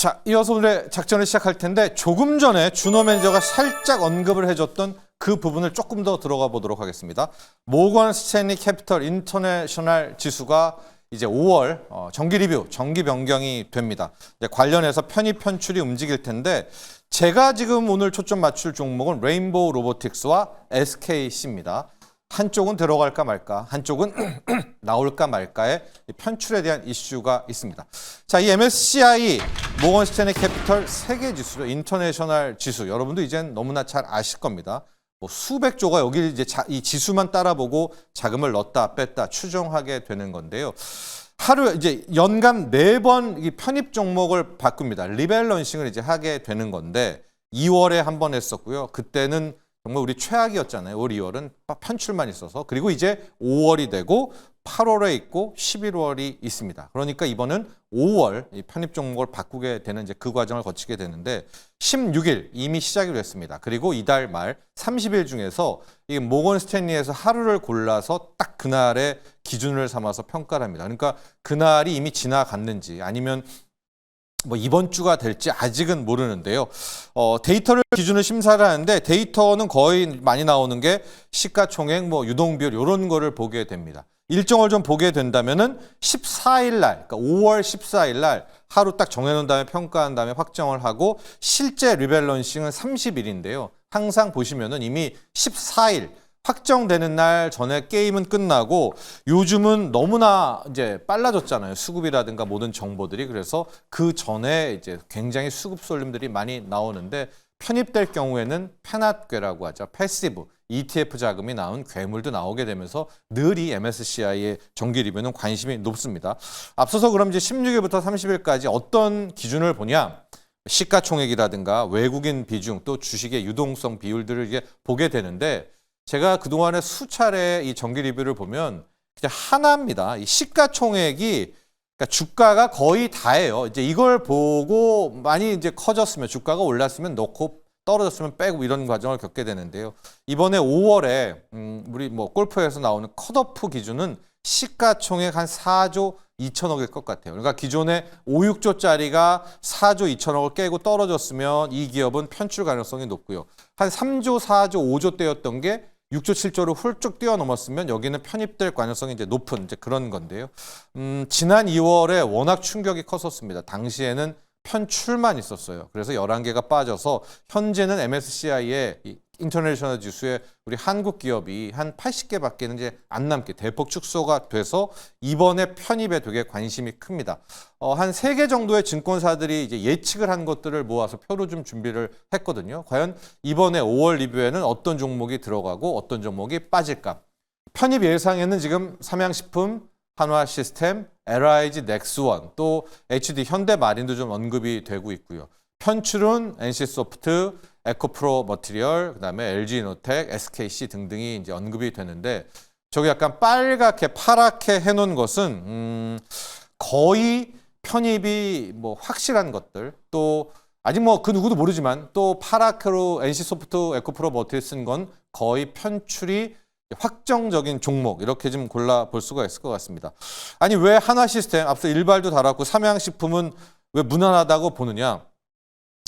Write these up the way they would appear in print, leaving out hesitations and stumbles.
자, 이어서 오늘의 작전을 시작할 텐데 조금 전에 준호 매니저가 살짝 언급을 해줬던 그 부분을 조금 더 들어가 보도록 하겠습니다. 모건 스탠리 캐피털 인터내셔널 지수가 이제 5월 정기 리뷰, 정기 변경이 됩니다. 이제 관련해서 편입 편출이 움직일 텐데 제가 지금 오늘 초점 맞출 종목은 레인보우 로보틱스와 SKC입니다. 한쪽은 들어갈까 말까, 한쪽은 나올까 말까의 편출에 대한 이슈가 있습니다. 자, 이 MSCI 모건 스탠리 캐피털 세계 지수죠. 인터내셔널 지수. 여러분도 이젠 너무나 잘 아실 겁니다. 뭐 수백 조가 여기 이제 이 지수만 따라보고 자금을 넣었다 뺐다 추정하게 되는 건데요. 하루 이제 연간 4번 이 편입 종목을 바꿉니다. 리밸런싱을 이제 하게 되는 건데 2월에 한 번 했었고요. 그때는 정말 우리 최악이었잖아요. 올 2월은 편출만 있어서. 그리고 이제 5월이 되고 8월에 있고 11월이 있습니다. 그러니까 이번은 5월 이 편입 종목을 바꾸게 되는 이제 그 과정을 거치게 되는데 16일 이미 시작이 됐습니다. 그리고 이달 말 30일 중에서 이 모건 스탠리에서 하루를 골라서 딱 그날의 기준을 삼아서 평가를 합니다. 그러니까 그날이 이미 지나갔는지 아니면 뭐 이번 주가 될지 아직은 모르는데요. 데이터를 기준으로 심사를 하는데 데이터는 거의 많이 나오는 게 시가총액, 뭐 유동비율 이런 거를 보게 됩니다. 일정을 좀 보게 된다면은 14일 날, 그러니까 5월 14일 날 하루 딱 정해놓은 다음에 평가한 다음에 확정을 하고 실제 리밸런싱은 30일인데요. 항상 보시면은 이미 14일 확정되는 날 전에 게임은 끝나고 요즘은 너무나 이제 빨라졌잖아요. 수급이라든가 모든 정보들이. 그래서 그 전에 이제 굉장히 수급 쏠림들이 많이 나오는데 편입될 경우에는 페낫괴라고 하죠. 패시브, ETF 자금이 나온 괴물도 나오게 되면서 늘 이 MSCI의 정기 리뷰는 관심이 높습니다. 앞서서 그럼 이제 16일부터 30일까지 어떤 기준을 보냐? 시가총액이라든가 외국인 비중 또 주식의 유동성 비율들을 이제 보게 되는데 제가 그동안에 수차례 이 정기 리뷰를 보면 그냥 하나입니다. 이 시가총액이 그러니까 주가가 거의 다예요. 이제 이걸 보고 많이 이제 커졌으면 주가가 올랐으면 넣고 떨어졌으면 빼고 이런 과정을 겪게 되는데요. 이번에 5월에 우리 뭐 골프에서 나오는 컷오프 기준은 시가총액 한 4조 2천억일 것 같아요. 그러니까 기존에 5, 6조짜리가 4조 2천억을 깨고 떨어졌으면 이 기업은 편출 가능성이 높고요. 한 3조, 4조, 5조 대였던 게 6조, 7조를 훌쩍 뛰어넘었으면 여기는 편입될 가능성이 이제 높은 이제 그런 건데요. 지난 2월에 워낙 충격이 컸었습니다. 당시에는 편출만 있었어요. 그래서 11개가 빠져서 현재는 MSCI의 인터내셔널 지수에 우리 한국 기업이 한 80개밖에는 이제 안 남게 대폭 축소가 돼서 이번에 편입에 되게 관심이 큽니다. 한 3개 정도의 증권사들이 이제 예측을 한 것들을 모아서 표로 좀 준비를 했거든요. 과연 이번에 5월 리뷰에는 어떤 종목이 들어가고 어떤 종목이 빠질까? 편입 예상에는 지금 삼양식품, 한화시스템, LIG 넥스원, 또 HD 현대마린도 좀 언급이 되고 있고요. 편출은 NC소프트, 에코프로 머티리얼, 그다음에 LG이노텍, SKC 등등이 이제 언급이 되는데 저기 약간 빨갛게 파랗게 해놓은 것은 거의 편입이 뭐 확실한 것들 또 아직 뭐 그 누구도 모르지만 또 파랗게로 NC소프트, 에코프로 머티리얼 쓴 건 거의 편출이 확정적인 종목 이렇게 좀 골라볼 수가 있을 것 같습니다. 아니 왜 한화시스템 앞서 일발도 달았고 삼양식품은 왜 무난하다고 보느냐?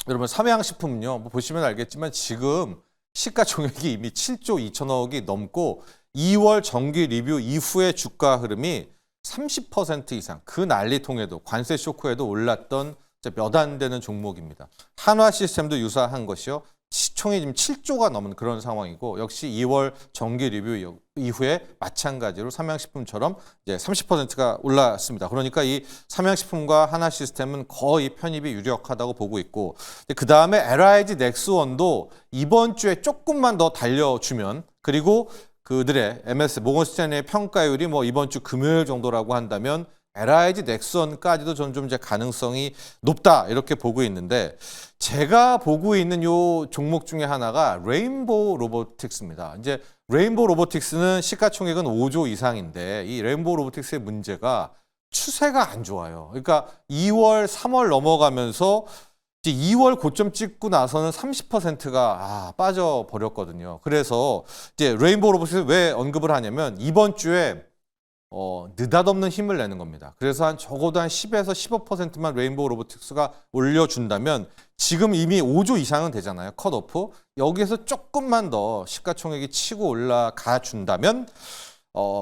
여러분 삼양식품은요 뭐 보시면 알겠지만 지금 시가총액이 이미 7조 2천억이 넘고 2월 정기 리뷰 이후의 주가 흐름이 30% 이상 그 난리통에도 관세 쇼크에도 올랐던 몇 안 되는 종목입니다. 한화시스템도 유사한 것이요. 시총이 지금 7조가 넘은 그런 상황이고 역시 2월 정기 리뷰 이후에 마찬가지로 삼양식품처럼 이제 30%가 올랐습니다. 그러니까 이 삼양식품과 한화시스템은 거의 편입이 유력하다고 보고 있고 그 다음에 LIG 넥스원도 이번 주에 조금만 더 달려주면 그리고 그들의 MS 모건 스탠리의 평가율이 뭐 이번 주 금요일 정도라고 한다면 LIG 넥스원까지도 저는 좀 이제 가능성이 높다 이렇게 보고 있는데 제가 보고 있는 요 종목 중에 하나가 레인보우 로보틱스입니다. 이제 레인보우 로보틱스는 시가총액은 5조 이상인데 이 레인보우 로보틱스의 문제가 추세가 안 좋아요. 그러니까 2월, 3월 넘어가면서 이제 2월 고점 찍고 나서는 30%가 빠져버렸거든요. 그래서 이제 레인보우 로보틱스 왜 언급을 하냐면 이번 주에 느닷없는 힘을 내는 겁니다. 그래서 적어도 한 10에서 15%만 레인보우 로보틱스가 올려준다면 지금 이미 5조 이상은 되잖아요. 컷오프. 여기에서 조금만 더 시가총액이 치고 올라가 준다면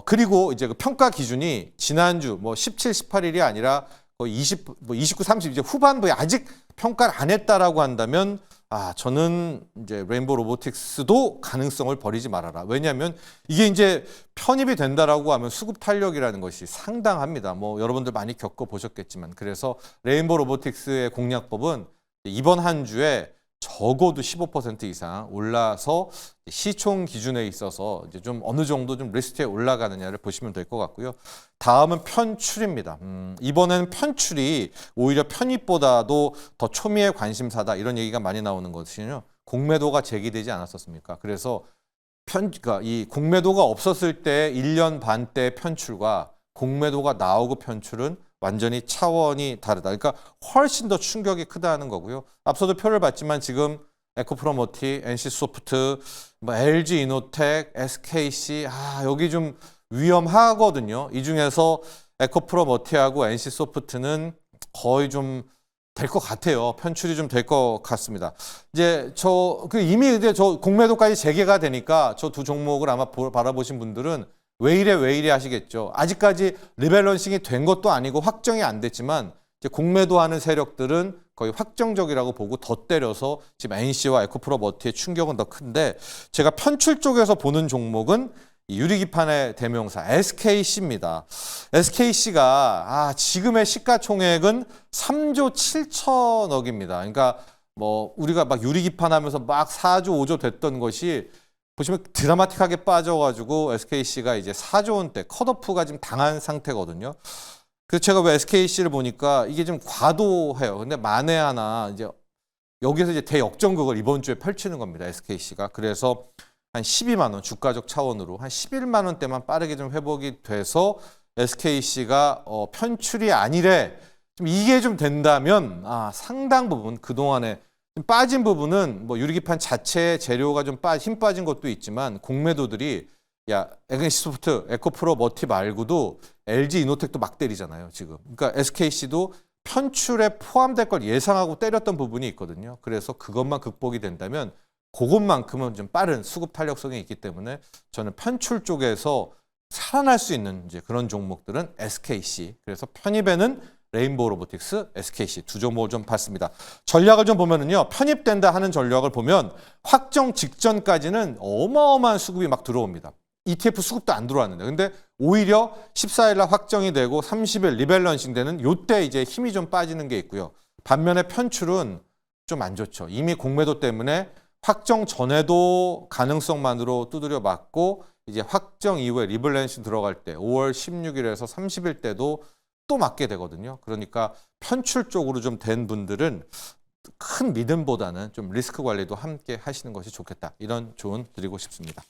그리고 이제 그 평가 기준이 지난주 17, 18일이 아니라 거의 29, 30 이제 후반부에 아직 평가를 안 했다라고 한다면 저는 이제 레인보우 로보틱스도 가능성을 버리지 말아라. 왜냐하면 이게 이제 편입이 된다라고 하면 수급 탄력이라는 것이 상당합니다. 여러분들 많이 겪어보셨겠지만 그래서 레인보우 로보틱스의 공략법은 이번 한 주에 적어도 15% 이상 올라서 시총 기준에 있어서 이제 좀 어느 정도 좀 리스트에 올라가느냐를 보시면 될 것 같고요. 다음은 편출입니다. 이번에는 편출이 오히려 편입보다도 더 초미의 관심사다 이런 얘기가 많이 나오는 것이요. 공매도가 제기되지 않았었습니까? 그래서 그러니까 이 공매도가 없었을 때 1년 반 때 편출과 공매도가 나오고 편출은 완전히 차원이 다르다. 그러니까 훨씬 더 충격이 크다는 거고요. 앞서도 표를 봤지만 지금 에코프로모티, NC소프트, LG 이노텍, SKC 여기 좀 위험하거든요. 이 중에서 에코프로모티하고 NC소프트는 거의 좀 될 것 같아요. 편출이 좀 될 것 같습니다. 이제 이미 저 공매도까지 재개가 되니까 저 두 종목을 아마 바라보신 분들은 왜 이래 하시겠죠. 아직까지 리밸런싱이 된 것도 아니고 확정이 안 됐지만 이제 공매도하는 세력들은 거의 확정적이라고 보고 더 때려서 지금 NC와 에코프로머티의 충격은 더 큰데 제가 편출 쪽에서 보는 종목은 유리기판의 대명사 SKC입니다. SKC가 지금의 시가총액은 3조 7천억입니다. 그러니까 우리가 막 유리기판 하면서 막 4조 5조 됐던 것이 보시면 드라마틱하게 빠져가지고 SKC가 이제 4조 원대 컷오프가 지금 당한 상태거든요. 그래서 제가 왜 SKC를 보니까 이게 좀 과도해요. 근데 만에 하나 이제 여기서 이제 대역전극을 이번 주에 펼치는 겁니다. SKC가. 그래서 한 12만 원 주가적 차원으로 한 11만 원대만 빠르게 좀 회복이 돼서 SKC가 편출이 아니래. 좀 이게 좀 된다면 상당 부분 그동안에 빠진 부분은 유리기판 자체의 재료가 좀 힘 빠진 것도 있지만 공매도들이 NC소프트, 에코프로머티 말고도 LG 이노텍도 막 때리잖아요, 지금. 그러니까 SKC도 편출에 포함될 걸 예상하고 때렸던 부분이 있거든요. 그래서 그것만 극복이 된다면 그것만큼은 좀 빠른 수급 탄력성이 있기 때문에 저는 편출 쪽에서 살아날 수 있는 이제 그런 종목들은 SKC. 그래서 편입에는 레인보우 로보틱스, SKC 두 종목을 좀 봤습니다. 전략을 좀 보면은요, 편입된다 하는 전략을 보면 확정 직전까지는 어마어마한 수급이 막 들어옵니다. ETF 수급도 안 들어왔는데, 근데 오히려 14일 날 확정이 되고 30일 리밸런싱 되는 요때 이제 힘이 좀 빠지는 게 있고요. 반면에 편출은 좀 안 좋죠. 이미 공매도 때문에 확정 전에도 가능성만으로 두드려 맞고 이제 확정 이후에 리밸런싱 들어갈 때 5월 16일에서 30일 때도 또 맞게 되거든요. 그러니까 편출 쪽으로 좀 된 분들은 큰 믿음보다는 좀 리스크 관리도 함께 하시는 것이 좋겠다. 이런 조언 드리고 싶습니다.